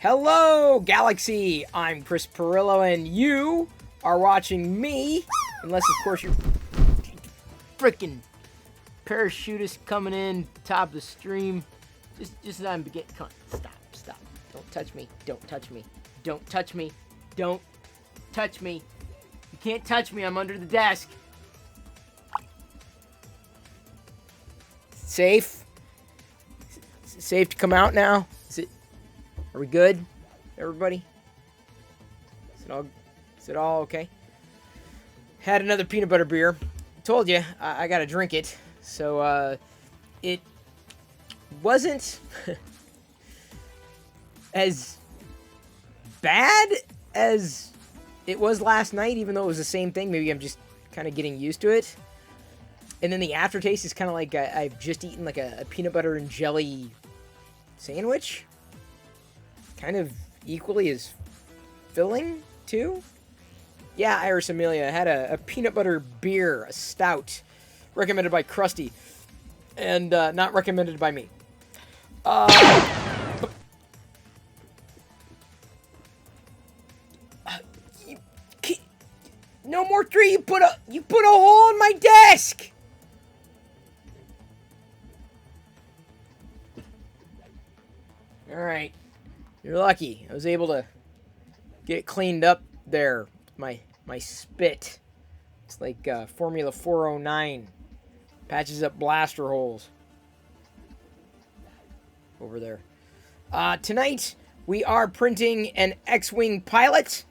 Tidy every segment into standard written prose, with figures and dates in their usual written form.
Hello, Galaxy! I'm Chris Pirillo, and you are watching me, unless, of course, you're freaking parachutist coming in, top of the stream. Just as I'm beginning. Come on, stop. Don't touch me. Don't touch me. Don't touch me. Don't touch me. You can't touch me. I'm under the desk. Safe? Is it safe to come out now? Are we good, everybody? Is it all okay? Had another peanut butter beer. Told you I gotta drink it. So it wasn't as bad as it was last night, even though it was the same thing. Maybe I'm just kind of getting used to it. And then the aftertaste is kind of like I've just eaten like a peanut butter and jelly sandwich. Kind of equally as filling, too. Yeah, Iris Amelia had a peanut butter beer, a stout, recommended by Krusty, and not recommended by me. No more three. You put a hole in my desk. All right. You're lucky. I was able to get it cleaned up there. My spit. It's like Formula 409. Patches up blaster holes. Over there. Tonight, we are printing an X-Wing pilot.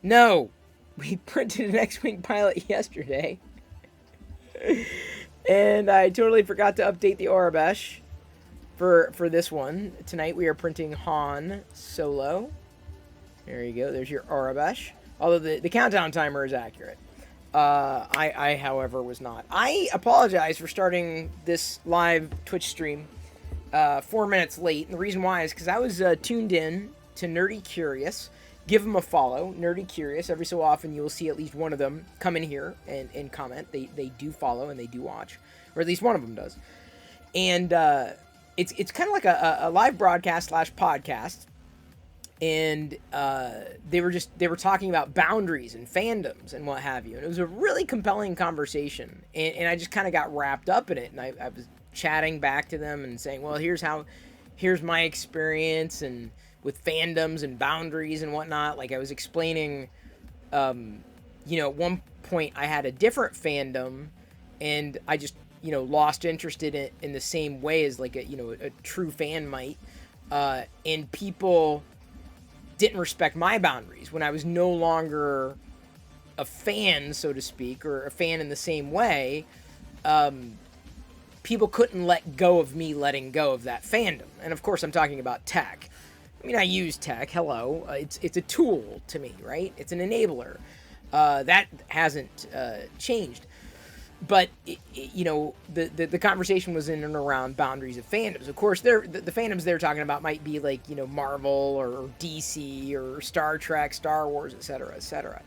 No. We printed an X-Wing pilot yesterday. And I totally forgot to update the Aurebesh. For this one, tonight we are printing Han Solo. There you go. There's your Aurebesh. Although the countdown timer is accurate. I, however, was not. I apologize for starting this live Twitch stream 4 minutes late. And the reason why is because I was tuned in to Nerdy Curious. Give them a follow, Nerdy Curious. Every so often you will see at least one of them come in here and comment. They do follow and they do watch. Or at least one of them does. And it's kind of like a live broadcast / podcast, and they were talking about boundaries and fandoms and what have you, and it was a really compelling conversation, and I just kind of got wrapped up in it, and I was chatting back to them and saying, well, here's my experience and with fandoms and boundaries and whatnot. Like I was explaining, at one point I had a different fandom, and I just lost interest in it in the same way as like a true fan might, and people didn't respect my boundaries when I was no longer a fan, so to speak, or a fan in the same way. People couldn't let go of me letting go of that fandom, and of course I'm talking about tech. I mean, I use tech. Hello, it's a tool to me, right? It's an enabler. That hasn't changed. But, the conversation was in and around boundaries of fandoms. Of course, the fandoms they're talking about might be like, Marvel or DC or Star Trek, Star Wars, etc., etc.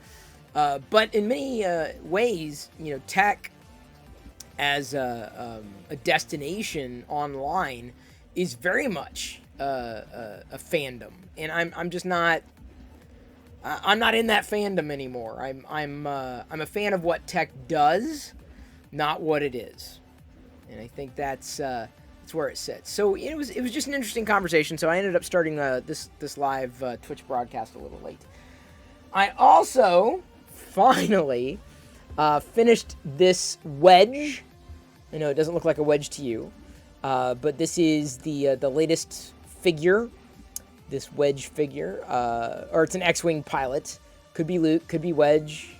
But in many ways, tech as a destination online is very much a fandom. And I'm just not... I'm not in that fandom anymore. I'm a fan of what tech does, not what it is, and I think that's where it sits. So it was just an interesting conversation. So I ended up starting this live Twitch broadcast a little late. I also finally finished this wedge. I know it doesn't look like a wedge to you, but this is the latest figure. This wedge figure, or it's an X-Wing pilot. Could be Luke, could be Wedge.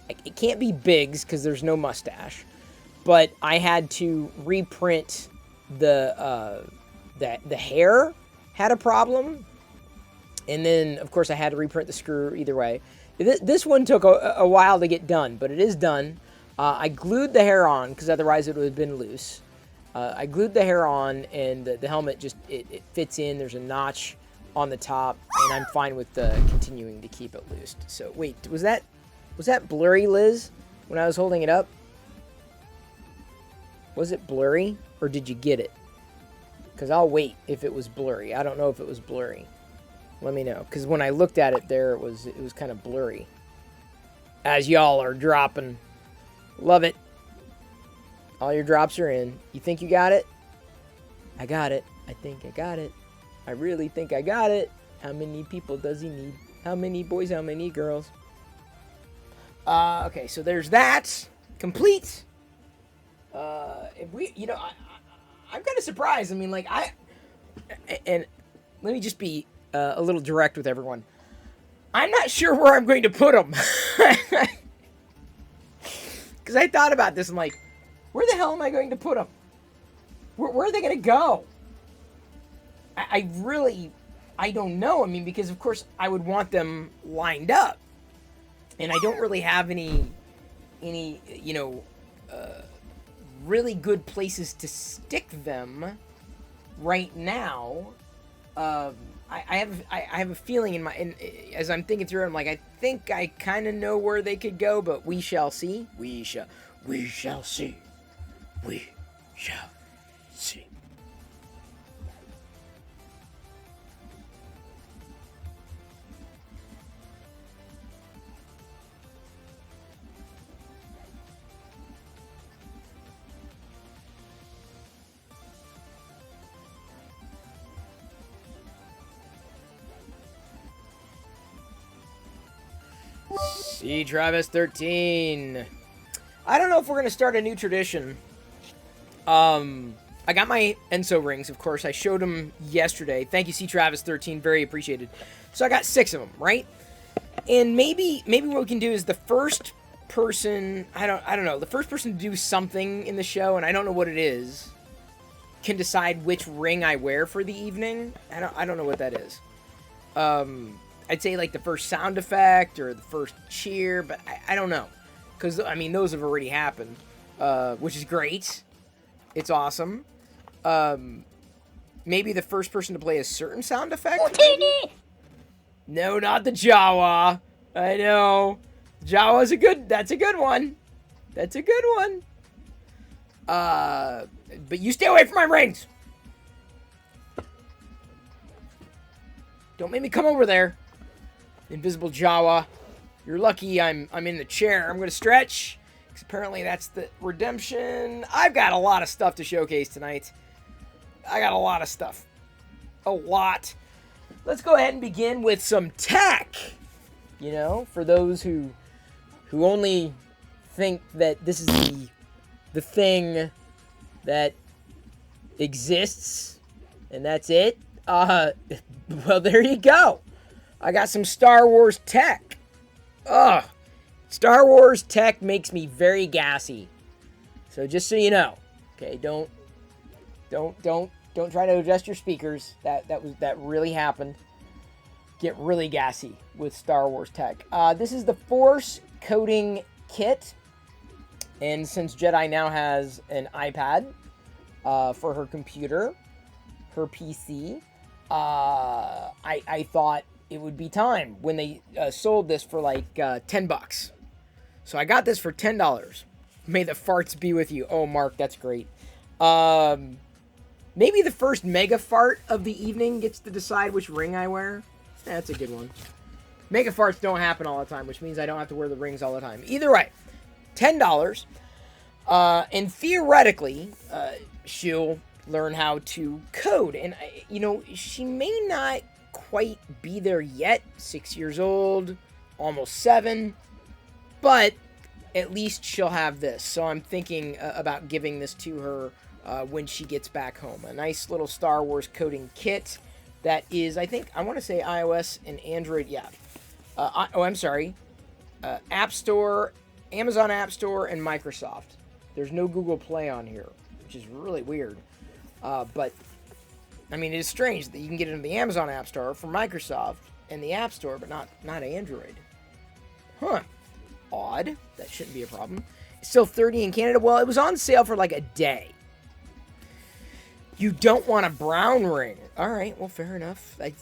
It can't be Biggs because there's no mustache. But I had to reprint the hair had a problem, and then of course I had to reprint the screw. Either way, this one took a while to get done, but it is done. I glued the hair on because otherwise it would have been loose. I glued the hair on, and the helmet just it fits in. There's a notch on the top, and I'm fine with continuing to keep it loose. So wait, was that blurry, Liz, when I was holding it up? Was it blurry, or did you get it? Because I'll wait if it was blurry. I don't know if it was blurry. Let me know, because when I looked at it there, it was kind of blurry. As y'all are dropping. Love it. All your drops are in. You think you got it? I got it. I think I got it. I really think I got it. How many people does he need? How many boys? How many girls? Okay, so there's that. Complete. If we, I'm kind of surprised. I mean, like, and let me just be a little direct with everyone. I'm not sure where I'm going to put them. Because I thought about this. I'm like, where the hell am I going to put them? Where are they going to go? I don't know. I mean, because of course I would want them lined up. And I don't really have any really good places to stick them right now. I have a feeling as I'm thinking through it, I'm like, I think I kind of know where they could go, but we shall see. We shall see. We shall see. See Travis 13. I don't know if we're gonna start a new tradition. I got my Enso rings, of course. I showed them yesterday. Thank you, C Travis 13. Very appreciated. So I got 6 of them, right? And maybe what we can do is the first person, I don't know, the first person to do something in the show, and I don't know what it is, can decide which ring I wear for the evening. I don't know what that is. I'd say like the first sound effect or the first cheer, but I don't know. Because, I mean, those have already happened, which is great. It's awesome. Maybe the first person to play a certain sound effect? No, not the Jawa. I know. Jawa's that's a good one. That's a good one. But you stay away from my rings. Don't make me come over there. Invisible Jawa. You're lucky I'm in the chair. I'm going to stretch. Because apparently that's the redemption. I've got a lot of stuff to showcase tonight. I got a lot of stuff. A lot. Let's go ahead and begin with some tech. You know, for those who only think that this is the thing that exists and that's it. Well, there you go. I got some Star Wars tech. Ugh. Star Wars tech makes me very gassy. So just so you know, okay, don't try to adjust your speakers. That really happened. Get really gassy with Star Wars tech. This is the Force coding kit, and since Jedi now has an iPad for her computer, her PC, I thought it would be time when they sold this for like $10. So I got this for $10. May the farts be with you. Oh, Mark, that's great. Maybe the first mega fart of the evening gets to decide which ring I wear. That's a good one. Mega farts don't happen all the time, which means I don't have to wear the rings all the time. Either way, $10. And theoretically, she'll learn how to code. And, she may not quite be there yet. 6 years old, almost 7. But at least she'll have this. So I'm thinking about giving this to her when she gets back home. A nice little Star Wars coding kit that is, I want to say iOS and Android. Yeah. I'm sorry. App Store, Amazon App Store, and Microsoft. There's no Google Play on here, which is really weird. But, I mean, it is strange that you can get it in the Amazon App Store from Microsoft and the App Store, but not Android. Huh. Odd. That shouldn't be a problem. It's still $30 in Canada. Well, it was on sale for like a day. You don't want a brown ring. All right. Well, fair enough. I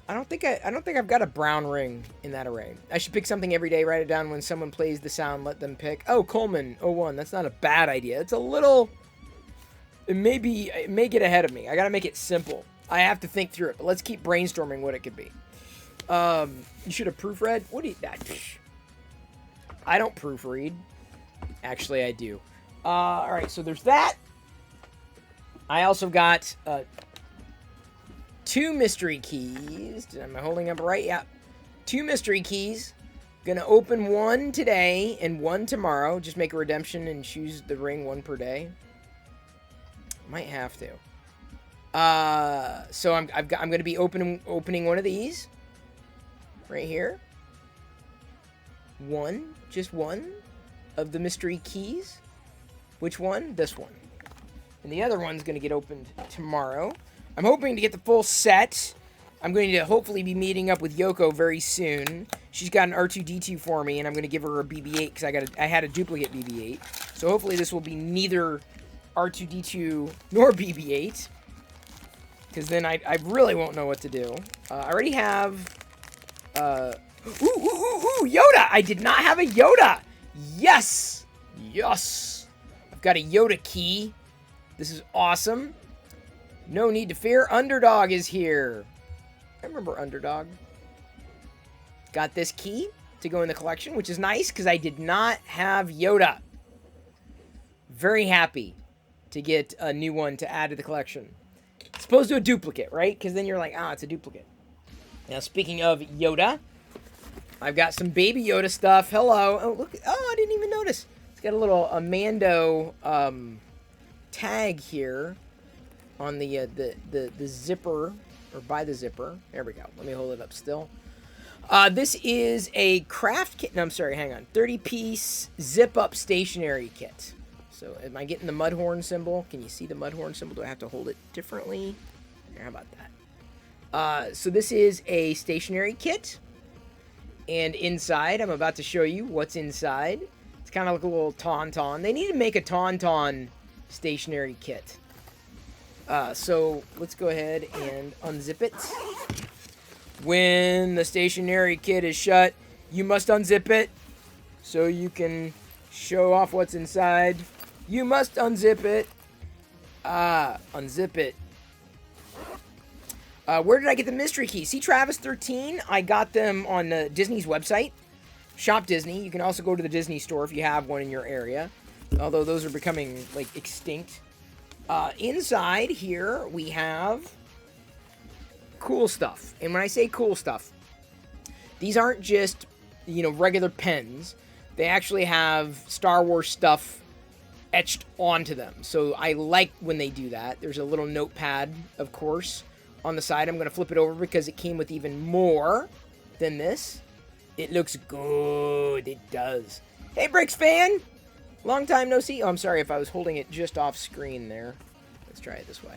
don't think I've got a brown ring in that array. I should pick something every day. Write it down when someone plays the sound. Let them pick. Oh, Coleman 01. That's not a bad idea. It's a little. It may get ahead of me. I gotta make it simple. I have to think through it, but let's keep brainstorming what it could be. You should have proofread. What do you... I don't proofread. Actually, I do. Alright, so there's that. I also got 2 mystery keys. Am I holding up right? Yeah. 2 mystery keys. Gonna open one today and one tomorrow. Just make a redemption and choose the ring, 1 per day. Might have to. So I'm gonna be opening one of these. Right here. Just one of the mystery keys. Which one? This one. And the other one's going to get opened tomorrow. I'm hoping to get the full set. I'm going to hopefully be meeting up with Yoko very soon. She's got an R2-D2 for me, and I'm going to give her a BB-8 because I had a duplicate BB-8. So hopefully this will be neither R2-D2 nor BB-8. Because then I really won't know what to do. I already have... Ooh, Yoda! I did not have a Yoda! Yes! Yes! I've got a Yoda key. This is awesome. No need to fear. Underdog is here. I remember Underdog. Got this key to go in the collection, which is nice because I did not have Yoda. Very happy to get a new one to add to the collection. It's opposed to a duplicate, right? Because then you're like, it's a duplicate. Now, speaking of Yoda, I've got some Baby Yoda stuff. Hello. Oh, look. Oh, I didn't even notice. It's got a little Mando tag here on the zipper, or by the zipper. There we go. Let me hold it up still. This is a craft kit. No, I'm sorry. Hang on. 30-piece zip-up stationery kit. So, am I getting the Mudhorn symbol? Can you see the Mudhorn symbol? Do I have to hold it differently? How about that? So, this is a stationery kit. And inside, I'm about to show you what's inside. It's kind of like a little Tauntaun. They need to make a Tauntaun stationery kit. So let's go ahead and unzip it. When the stationery kit is shut, you must unzip it so you can show off what's inside. You must unzip it. Unzip it. Where did I get the mystery keys? See Travis 13? I got them on Disney's website. Shop Disney. You can also go to the Disney store if you have one in your area. Although those are becoming, like, extinct. Inside here, we have cool stuff. And when I say cool stuff, these aren't just, regular pens. They actually have Star Wars stuff etched onto them. So I like when they do that. There's a little notepad, of course, on the side. I'm going to flip it over because it came with even more than this. It looks good. It does. Hey, Bricks fan! Long time no see. Oh, I'm sorry if I was holding it just off screen there. Let's try it this way.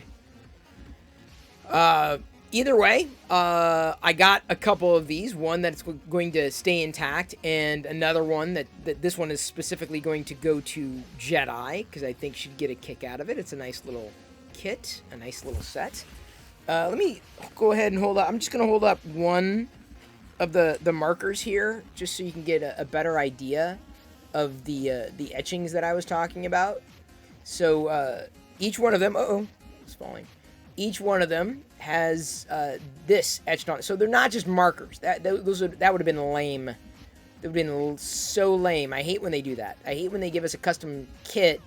Either way, I got a couple of these. One that's going to stay intact, and another one that this one is specifically going to go to Jedi, because I think she'd get a kick out of it. It's a nice little kit, a nice little set. Let me go ahead and hold up. I'm just going to hold up one of the markers here, just so you can get a better idea of the etchings that I was talking about. So each one of them, it's falling. Each one of them has this etched on it. So they're not just markers. That would have been lame. That would have been so lame. I hate when they do that. I hate when they give us a custom kit,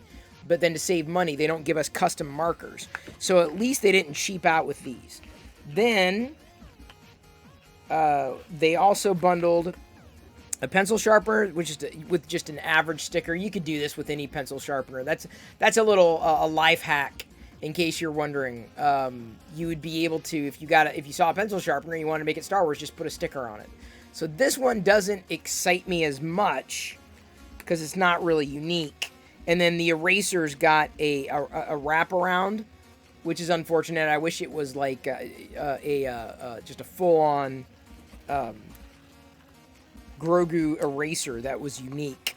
but then to save money, they don't give us custom markers. So at least they didn't cheap out with these. Then they also bundled a pencil sharpener, which is with just an average sticker. You could do this with any pencil sharpener. That's a little a life hack, in case you're wondering. You would be able to, if you saw a pencil sharpener and you want to make it Star Wars, just put a sticker on it. So this one doesn't excite me as much because it's not really unique. And then the eraser's got a wraparound, which is unfortunate. I wish it was like just a full-on Grogu eraser that was unique.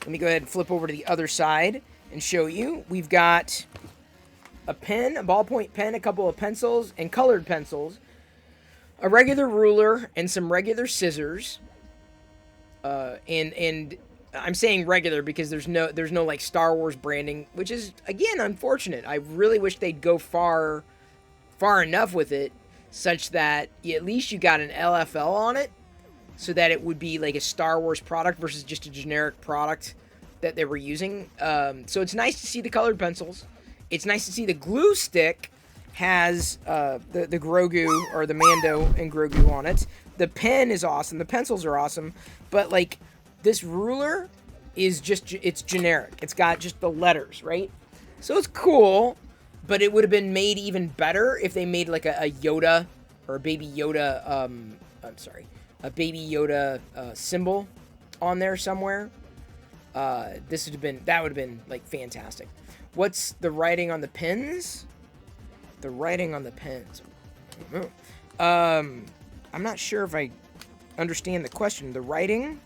Let me go ahead and flip over to the other side and show you. We've got a pen, a ballpoint pen, a couple of pencils, and colored pencils, a regular ruler, and some regular scissors. And I'm saying regular because there's no like Star Wars branding, which is, again, unfortunate. I really wish they'd go far enough with it such that at least you got an LFL on it, so that it would be like a Star Wars product versus just a generic product that they were using. So it's nice to see the colored pencils. It's nice to see the glue stick has the Grogu or the Mando and Grogu on it. The pen is awesome. The pencils are awesome. But like this ruler is just, it's generic. It's got just the letters, right? So it's cool, but it would have been made even better if they made like a Yoda or a Baby Yoda, a Baby Yoda symbol on there somewhere. That would have been like fantastic. What's the writing on the pins? The writing on the pins. I don't know. I'm not sure if I understand the question. The writing?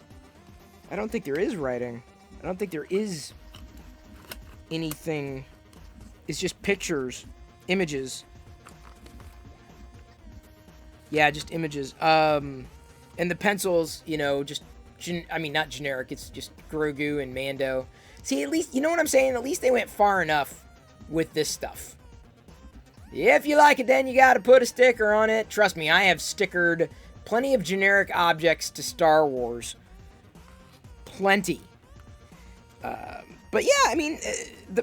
I don't think there is writing. I don't think there is anything. It's just pictures, images. Yeah, just images. And the pencils, you know, just, not generic. It's just Grogu and Mando. See, at least, you know what I'm saying? At least they went far enough with this stuff. If you like it, then you got to put a sticker on it. Trust me, I have stickered plenty of generic objects to Star Wars. Plenty. But yeah, I mean,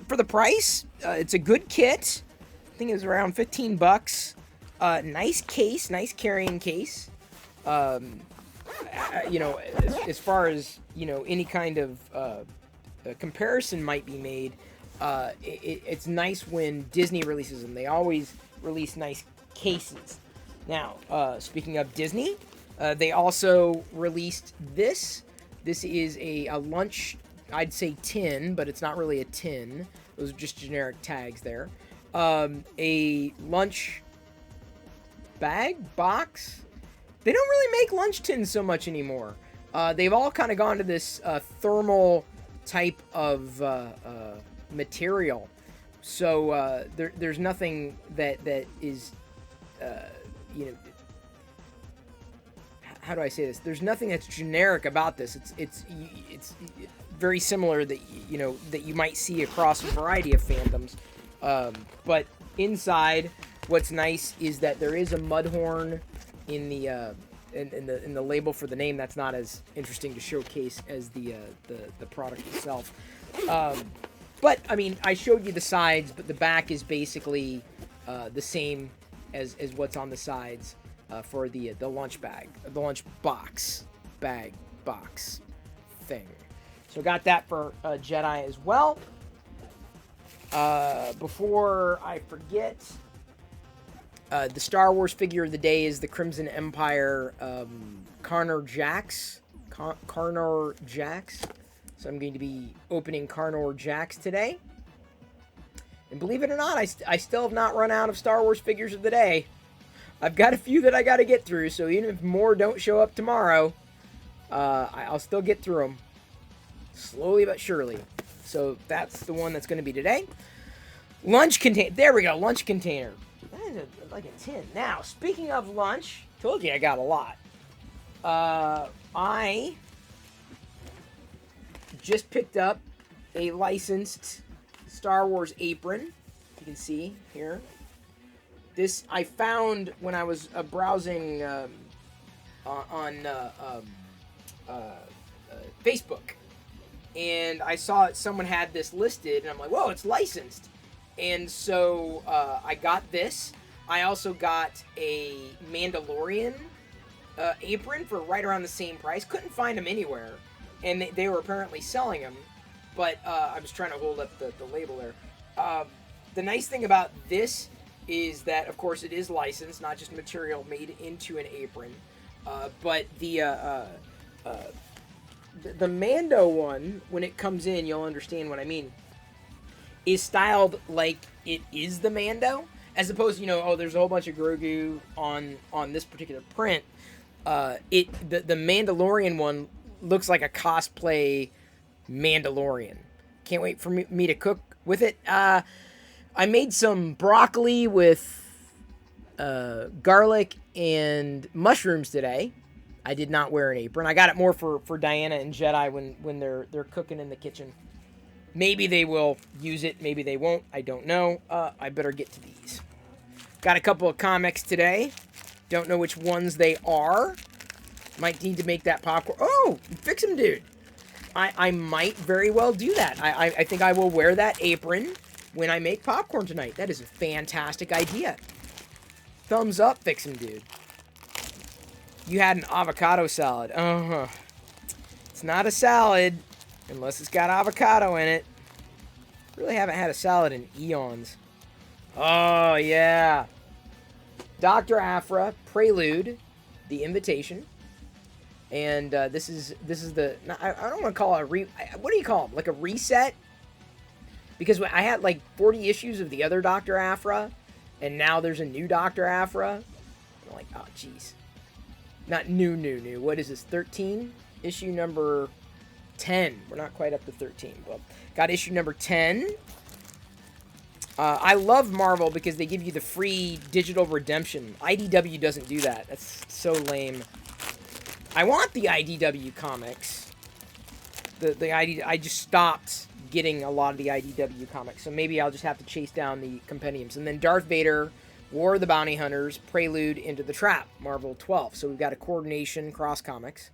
for the price, it's a good kit. I think it was around $15. Nice case, nice carrying case. You know, as far as, you know, any kind of comparison might be made, it's nice when Disney releases them. They always release nice cases. Now, speaking of Disney, they also released this. This is a lunch, I'd say tin, but it's not really a tin. Those are just generic tags there. A lunch bag, box. They don't really make lunch tins so much anymore. They've all kind of gone to this thermal type of material. So there's nothing that is, you know, how do I say this? There's nothing that's generic about this. It's very similar that, you know, that you might see across a variety of fandoms. But inside, what's nice is that there is a mud horn in the in the label for the name. That's not as interesting to showcase as the product itself. But I mean, I showed you the sides, but the back is basically the same as what's on the sides for the lunch bag, the lunch box thing. So got that for Jedi as well. Before I forget, the Star Wars figure of the day is the Crimson Empire Karnor Jax. Karnor Jax. So I'm going to be opening Karnor Jax today. And believe it or not, I still have not run out of Star Wars figures of the day. I've got a few that I got to get through, so even if more don't show up tomorrow, I'll still get through them. Slowly but surely. So that's the one that's going to be today. Lunch container. There we go, lunch container. That is like a tin. Now, speaking of lunch, told you I got a lot. I just picked up a licensed Star Wars apron. You can see here. This I found when I was browsing on Facebook, and I saw someone had this listed, and I'm like, whoa, it's licensed. And so I got this. I also got a Mandalorian apron for right around the same price. Couldn't find them anywhere, and they were apparently selling them, but I was trying to hold up the label there. The nice thing about this is that, of course, it is licensed, not just material made into an apron. But the Mando one, when it comes in, you'll understand what I mean, is styled like it is the Mando, as opposed to, you know, oh, there's a whole bunch of Grogu on this particular print. The Mandalorian one looks like a cosplay Mandalorian. Can't wait for me to cook with it. I made some broccoli with garlic and mushrooms today. I did not wear an apron. I got it more for Diana and Jedi when they're cooking in the kitchen. Maybe they will use it. Maybe they won't. I don't know. I better get to these. Got a couple of comics today. Don't know which ones they are. Might need to make that popcorn. Oh, fix 'em, dude. I might very well do that. I think I will wear that apron when I make popcorn tonight. That is a fantastic idea. Thumbs up, fix 'em, dude. You had an avocado salad. Uh-huh. It's not a salad unless it's got avocado in it. Really haven't had a salad in eons. Oh, yeah. Dr. Aphra, Prelude, The Invitation. And this is the... I don't want to call it a what do you call them? Like a reset? Because I had like 40 issues of the other Dr. Aphra, and now there's a new Dr. Aphra. I'm like, oh, jeez. Not new. What is this, 13? Issue number 10. We're not quite up to 13, but got issue number 10. I love Marvel because they give you the free digital redemption. IDW doesn't do that. That's so lame. I want the IDW comics. I just stopped getting a lot of the IDW comics, so maybe I'll just have to chase down the compendiums. And then Darth Vader, War of the Bounty Hunters, Prelude, Into the Trap, Marvel 12. So we've got a coordination cross comics.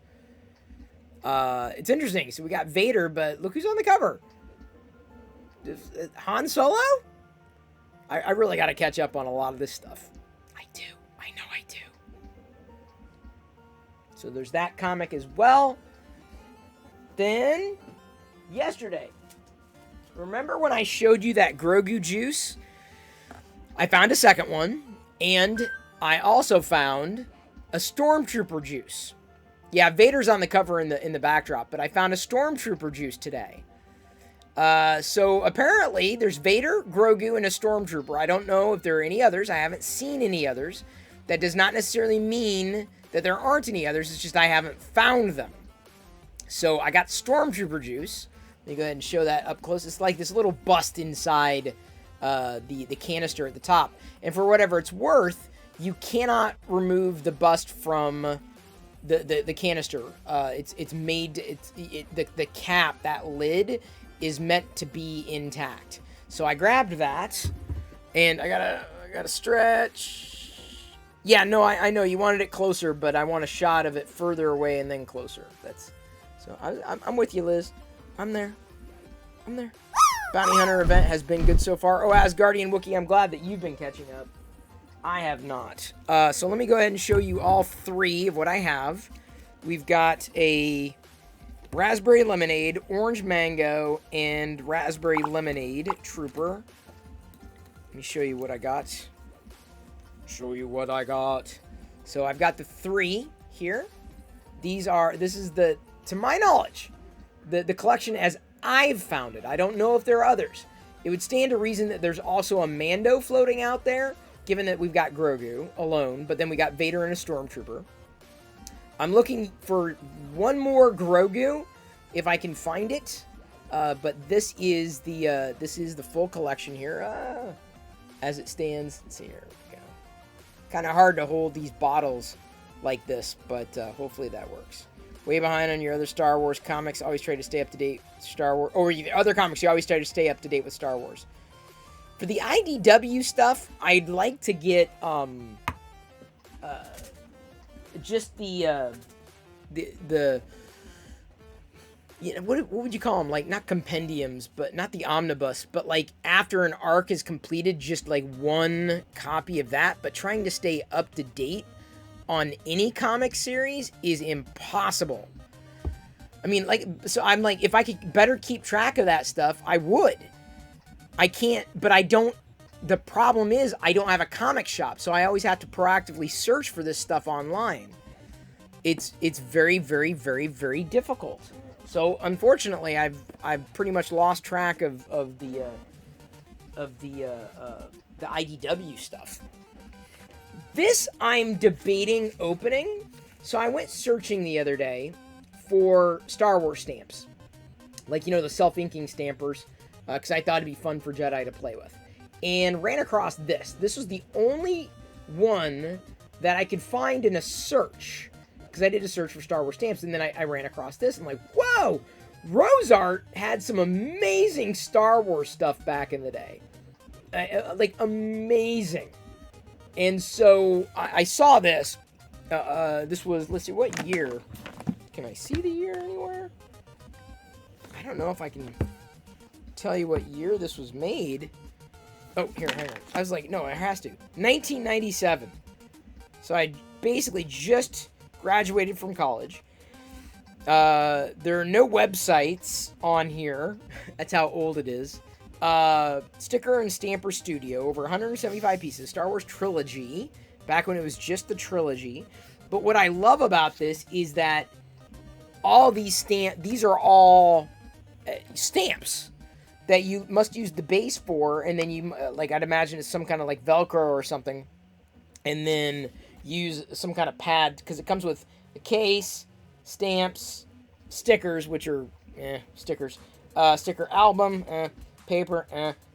It's interesting. So we got Vader, but look who's on the cover. Han Solo? I really got to catch up on a lot of this stuff. I do. I know I do. So there's that comic as well. Then, yesterday, remember when I showed you that Grogu juice? I found a second one, and I also found a Stormtrooper juice. Yeah, Vader's on the cover in the backdrop, but I found a Stormtrooper juice today. So apparently there's Vader, Grogu, and a Stormtrooper. I don't know if there are any others. I haven't seen any others. That does not necessarily mean that there aren't any others. It's just I haven't found them. So I got Stormtrooper juice. Let me go ahead and show that up close. It's like this little bust inside the canister at the top. And for whatever it's worth, you cannot remove the bust from the canister. It's made, the cap, that lid, is meant to be intact. So I grabbed that, and I gotta stretch. Yeah, no, I know you wanted it closer, but I want a shot of it further away and then closer. So I'm with you, Liz. I'm there. Bounty Hunter event has been good so far. Oh, Asgardian Wookiee, I'm glad that you've been catching up. I have not. So let me go ahead and show you all three of what I have. We've got a Raspberry Lemonade, Orange Mango, and Raspberry Lemonade Trooper. Let me show you what I got. So I've got the three here. This is the, to my knowledge, the collection as I've found it. I don't know if there are others. It would stand to reason that there's also a Mando floating out there, given that we've got Grogu alone, but then we got Vader and a Stormtrooper. I'm looking for one more Grogu, if I can find it. But this is the full collection here, as it stands. Let's see here. We go. Kind of hard to hold these bottles like this, but hopefully that works. Way behind on your other Star Wars comics. Always try to stay up to date. Star Wars, or other comics, you always try to stay up to date with Star Wars. For the IDW stuff, I'd like to get just the you know, what would you call them? Like, not compendiums, but not the omnibus, but like after an arc is completed, just like one copy of that. But trying to stay up to date on any comic series is impossible. I mean, like, so I'm like, if I could better keep track of that stuff, I would. I can't, but I don't. The problem is I don't have a comic shop, so I always have to proactively search for this stuff online. It's very, very, very, very difficult. So unfortunately, I've pretty much lost track of the IDW stuff. This I'm debating opening. So I went searching the other day for Star Wars stamps, like, you know, the self-inking stampers, because I thought it'd be fun for Jedi to play with, and ran across this. This was the only one that I could find in a search, because I did a search for Star Wars stamps, and then I ran across this, and I'm like, whoa, Rosart had some amazing Star Wars stuff back in the day. Like, amazing. And so I saw this. This was, let's see, what year? Can I see the year anywhere? I don't know if I can tell you what year this was made. Oh, here, hang on. I was like, no, it has to. 1997. So I basically just graduated from college. There are no websites on here. That's how old it is. Sticker and Stamper Studio, over 175 pieces. Star Wars Trilogy, back when it was just the trilogy. But what I love about this is that all these are all stamps that you must use the base for, and then you, like, I'd imagine it's some kind of like Velcro or something, and then use some kind of pad, because it comes with a case, stamps, stickers, which are stickers, sticker album, paper,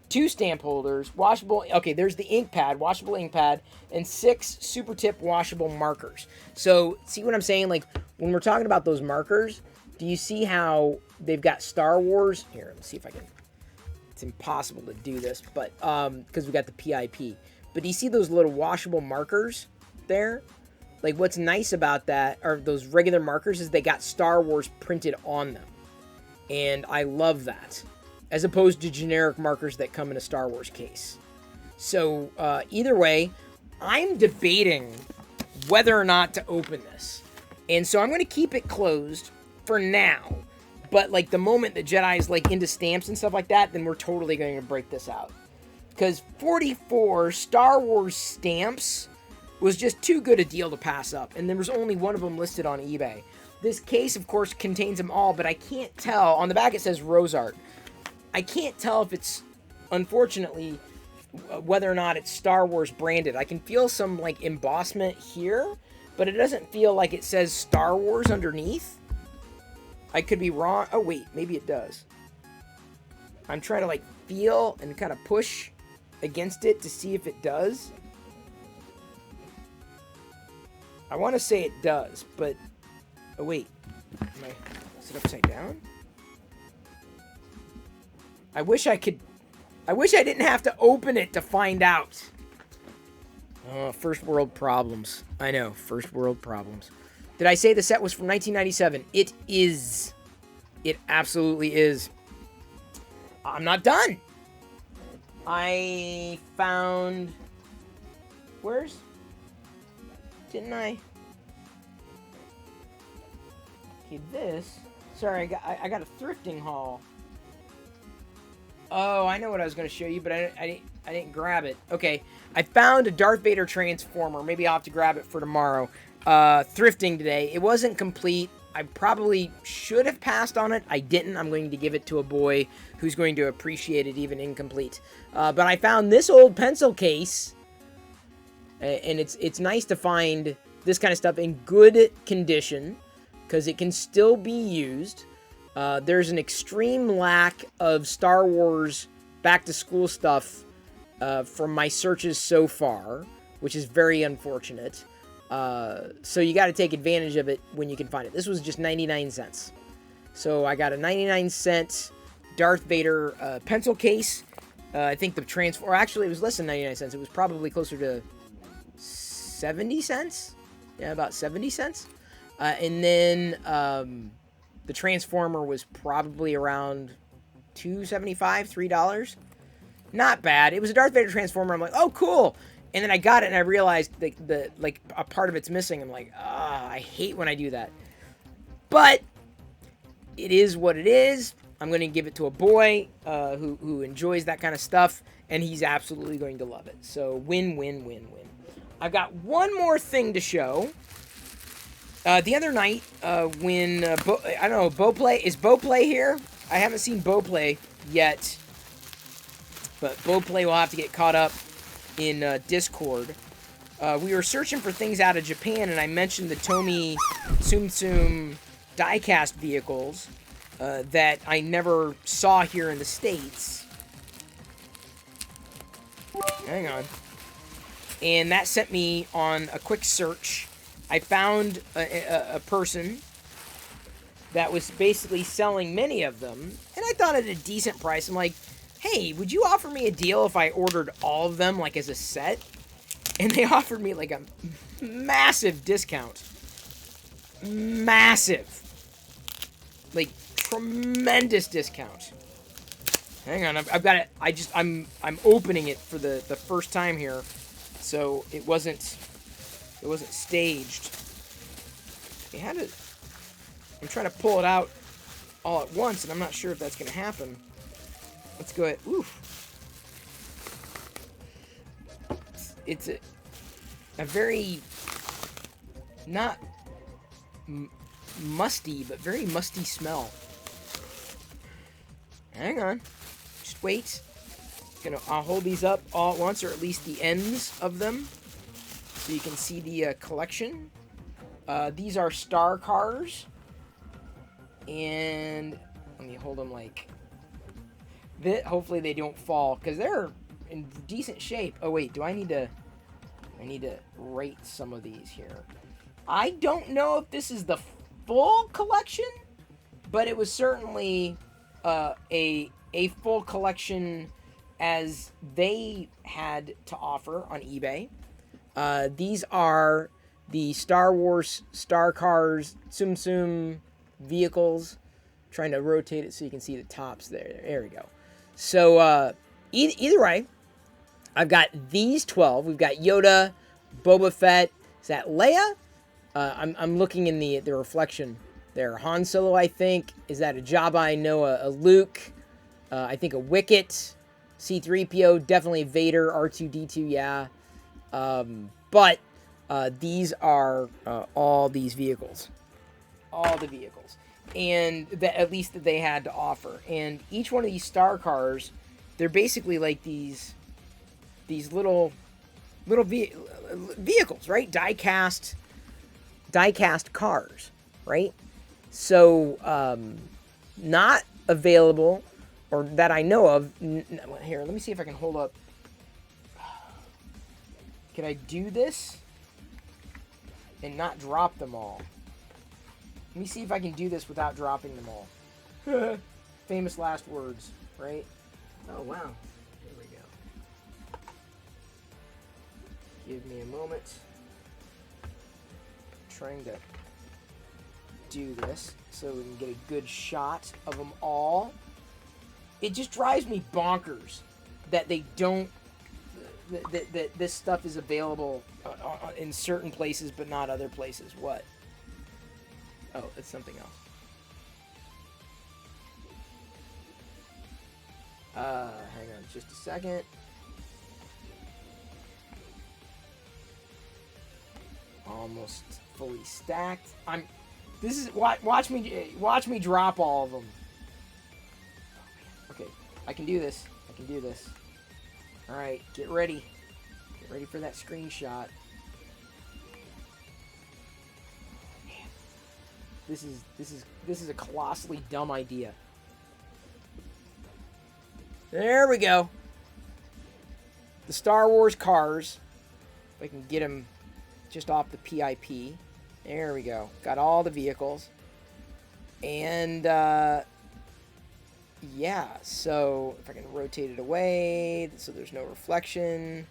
2 stamp holders, washable, okay, there's the ink pad, washable ink pad, and 6 super tip washable markers. So, see what I'm saying? Like, when we're talking about those markers, do you see how they've got Star Wars? Here, let's see if I can, it's impossible to do this, but, because we got the PIP. But do you see those little washable markers there? Like, what's nice about that, or those regular markers, is they got Star Wars printed on them. And I love that, as opposed to generic markers that come in a Star Wars case. So, either way, I'm debating whether or not to open this. And so I'm going to keep it closed for now. But, like, the moment the Jedi's, like, into stamps and stuff like that, then we're totally going to break this out. Because 44 Star Wars stamps was just too good a deal to pass up. And there was only one of them listed on eBay. This case, of course, contains them all, but I can't tell. On the back it says Rose Art. I can't tell if it's, unfortunately, whether or not it's Star Wars branded. I can feel some, like, embossment here, but it doesn't feel like it says Star Wars underneath. I could be wrong. Oh, wait, maybe it does. I'm trying to, like, feel and kind of push against it to see if it does. I want to say it does, but... Oh, wait. Is it upside down? I wish I could... I wish I didn't have to open it to find out. Oh, first world problems. I know, first world problems. Did I say the set was from 1997? It is. It absolutely is. I'm not done. I found... Where's... Didn't I... Okay, this... Sorry, I got a thrifting haul. Oh, I know what I was going to show you, but I didn't grab it. Okay, I found a Darth Vader Transformer. Maybe I'll have to grab it for tomorrow. Thrifting today. It wasn't complete. I probably should have passed on it. I didn't. I'm going to give it to a boy who's going to appreciate it even incomplete. But I found this old pencil case, and it's nice to find this kind of stuff in good condition, because it can still be used. There's an extreme lack of Star Wars back-to-school stuff from my searches so far, which is very unfortunate. So you got to take advantage of it when you can find it. This was just 99 cents. So I got a 99-cent Darth Vader pencil case. I think the transfer... Or actually, it was less than 99 cents. It was probably closer to 70 cents. Yeah, about 70 cents. And then... the Transformer was probably around $2.75, $3. Not bad. It was a Darth Vader Transformer. I'm like, oh, cool. And then I got it and I realized the like a part of it's missing. I'm like, I hate when I do that. But it is what it is. I'm going to give it to a boy who enjoys that kind of stuff, and he's absolutely going to love it. So win, win, win, win. I've got one more thing to show. The other night, when, I don't know, Beauplay, is Beauplay here? I haven't seen Beauplay yet, but Beauplay will have to get caught up in Discord. We were searching for things out of Japan, and I mentioned the Tomy Tsum Tsum diecast vehicles that I never saw here in the States. Hang on. And that sent me on a quick search. I found a person that was basically selling many of them, and I thought at a decent price. I'm like, hey, would you offer me a deal if I ordered all of them, like, as a set? And they offered me like a massive discount. Massive. Like, tremendous discount. Hang on, I've got it. I'm opening it for the first time here, so it wasn't staged. They had it. I'm trying to pull it out all at once, and I'm not sure if that's gonna happen. Let's go ahead. Oof. It's a very not musty, but very musty smell. Hang on. Just wait. I'll hold these up all at once, or at least the ends of them, so you can see the collection. These are star cars, and let me hold them like this. Hopefully they don't fall, because they're in decent shape. Oh wait, I need to rate some of these here. I don't know if this is the full collection, but it was certainly a full collection as they had to offer on eBay. These are the Star Wars Star Cars Tsum Tsum vehicles. I'm trying to rotate it so you can see the tops there. There we go. So either way, I've got these 12. We've got Yoda, Boba Fett. Is that Leia? I'm looking in the reflection there. Han Solo, I think. Is that a Jabba? No, a Luke. I think a Wicket. C-3PO, definitely Vader. R2-D2, yeah. But these are all these vehicles. All the vehicles. And at least that they had to offer. And each one of these star cars, they're basically like these little vehicles, right? Die-cast cars, right? So, not available, or that I know of. Here, let me see if I can hold up. Can I do this and not drop them all? Let me see if I can do this without dropping them all. Famous last words, right? Oh, wow. Here we go. Give me a moment. Trying to do this so we can get a good shot of them all. It just drives me bonkers that they don't, that this stuff is available in certain places but not other places. What? Oh, it's something else. Hang on just a second. Almost fully stacked. Watch me drop all of them. Okay, I can do this. All right, get ready. Get ready for that screenshot. Man, this is a colossally dumb idea. There we go. The Star Wars cars. If I can get them just off the PIP. There we go. Got all the vehicles. And, yeah. So, if I can rotate it away so there's no reflection.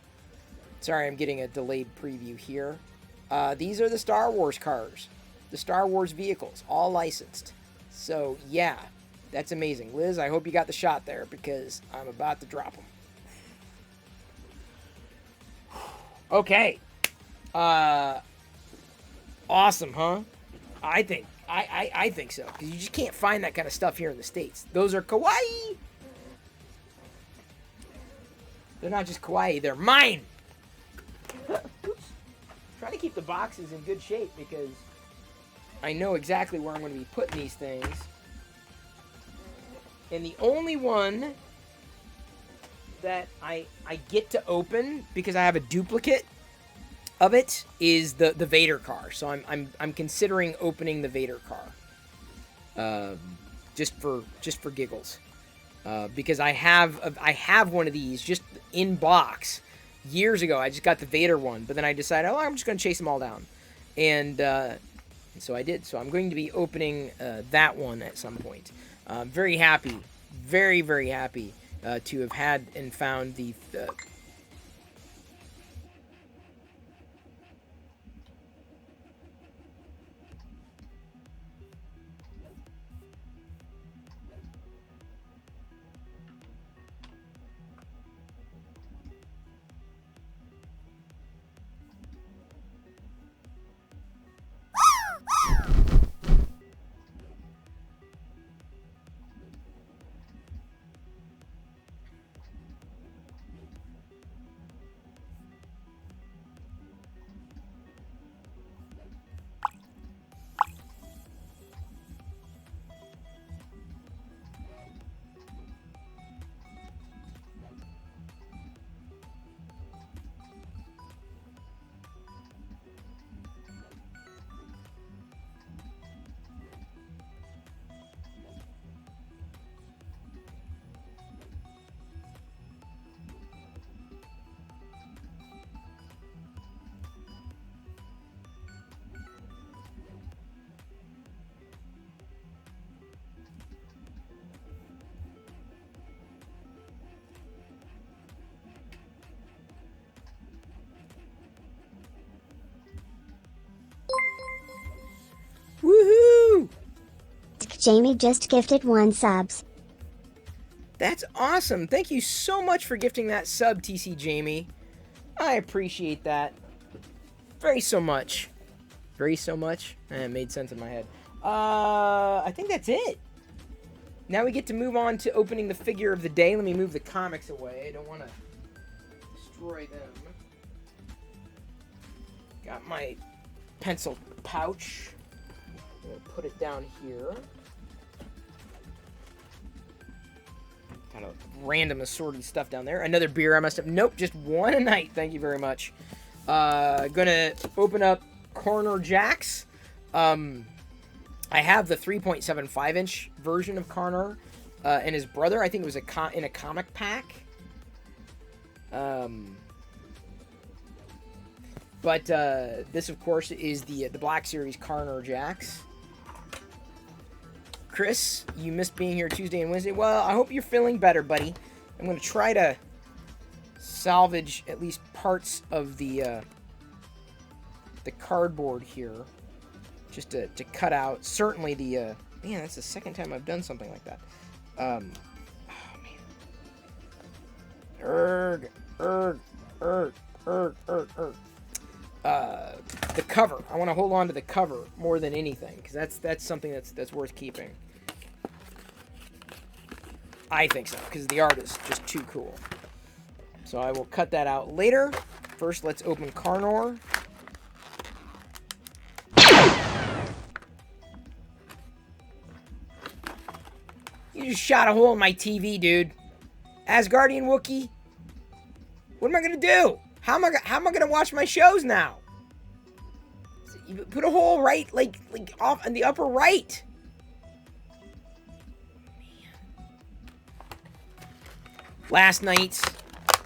Sorry, I'm getting a delayed preview here. These are the Star Wars cars. The Star Wars vehicles. All licensed. So, yeah. That's amazing. Liz, I hope you got the shot there because I'm about to drop them. Okay. Awesome, huh? I think so, because you just can't find that kind of stuff here in the States. Those are kawaii. They're not just kawaii, they're mine. Oops. Trying to keep the boxes in good shape because I know exactly where I'm going to be putting these things. And the only one that I get to open because I have a duplicate of it is the Vader car. So I'm considering opening the Vader car, just for giggles, because I have one of these just in box years ago. I just got the Vader one, but then I decided, oh, I'm just gonna chase them all down, and so I did. So I'm going to be opening that one at some point. Very happy, very very happy to have had and found the Jamie just gifted 1 subs. That's awesome. Thank you so much for gifting that sub, TC Jamie. I appreciate that. Very so much. Very so much. It made sense in my head. I think that's it. Now we get to move on to opening the figure of the day. Let me move the comics away. I don't want to destroy them. Got my pencil pouch. I'm going to put it down here. Got a random assorted stuff down there. Another beer I must have... Nope, just one a night. Thank you very much. Gonna open up Corner Jacks. I have the 3.75-inch version of Connor and his brother. I think it was in a comic pack. But this, of course, is the Black Series Connor Jacks. Chris, you missed being here Tuesday and Wednesday. Well, I hope you're feeling better, buddy. I'm going to try to salvage at least parts of the cardboard here. Just to cut out. Certainly the... man, that's the second time I've done something like that. Oh, man. The cover. I want to hold on to the cover more than anything, because that's something that's worth keeping. I think so, because the art is just too cool. So I will cut that out later. First, let's open Carnor. You just shot a hole in my TV, dude. Asgardian Wookiee. What am I gonna do? How am I gonna watch my shows now? You put a hole right, like off in the upper right. Last night,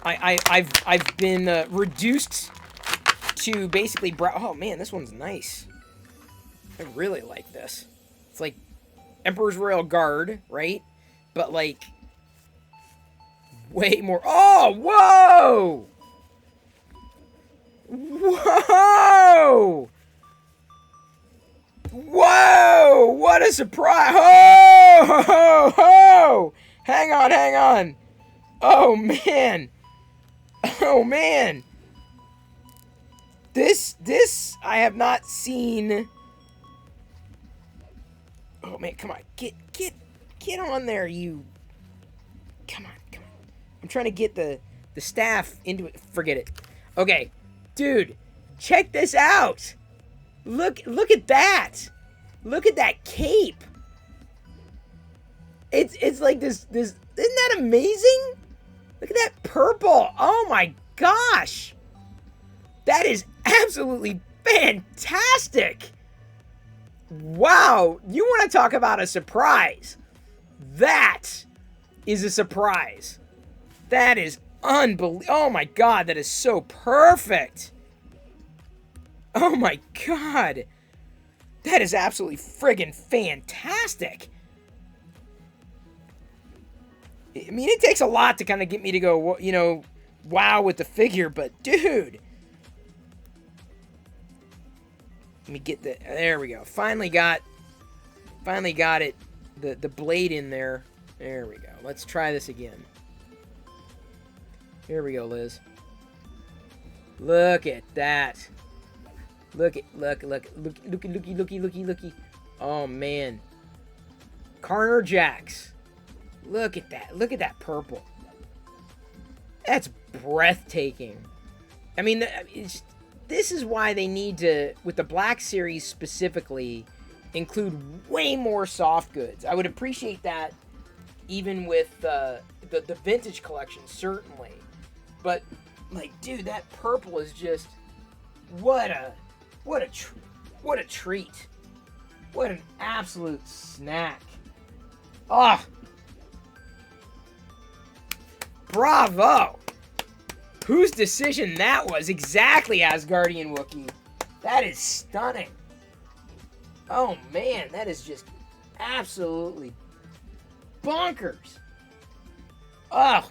I've been reduced to basically oh man, this one's nice. I really like this. It's like Emperor's Royal Guard, right? But like way more. Oh, whoa! Whoa! What a surprise! Ho, ho, ho! Hang on. Oh man! This I have not seen. Oh man, come on, get on there, you. Come on. I'm trying to get the staff into it. Forget it. Okay, dude, check this out. Look at that. Look at that cape. It's like this. Isn't that amazing? Look at that purple. Oh my gosh. That is absolutely fantastic. Wow. You want to talk about a surprise? That is a surprise. That is unbelievable. Oh my god, that is so perfect. Oh my god. That is absolutely friggin' fantastic. I mean, it takes a lot to kind of get me to go, you know, wow with the figure, but dude. Let me get there we go. Finally got it, the blade in there. There we go. Let's try this again. Here we go, Liz. Look at that. Looky. Oh man. Carner Jacks. Look at that. Look at that purple. That's breathtaking. I mean, this is why they need to, with the Black Series specifically, include way more soft goods. I would appreciate that even with the vintage collection, certainly. But, like, dude, that purple is just, what a treat. What an absolute snack. Ah. Bravo. Whose decision that was? Exactly, Asgardian Wookiee. That is stunning. Oh, man, that is just absolutely bonkers. Oh,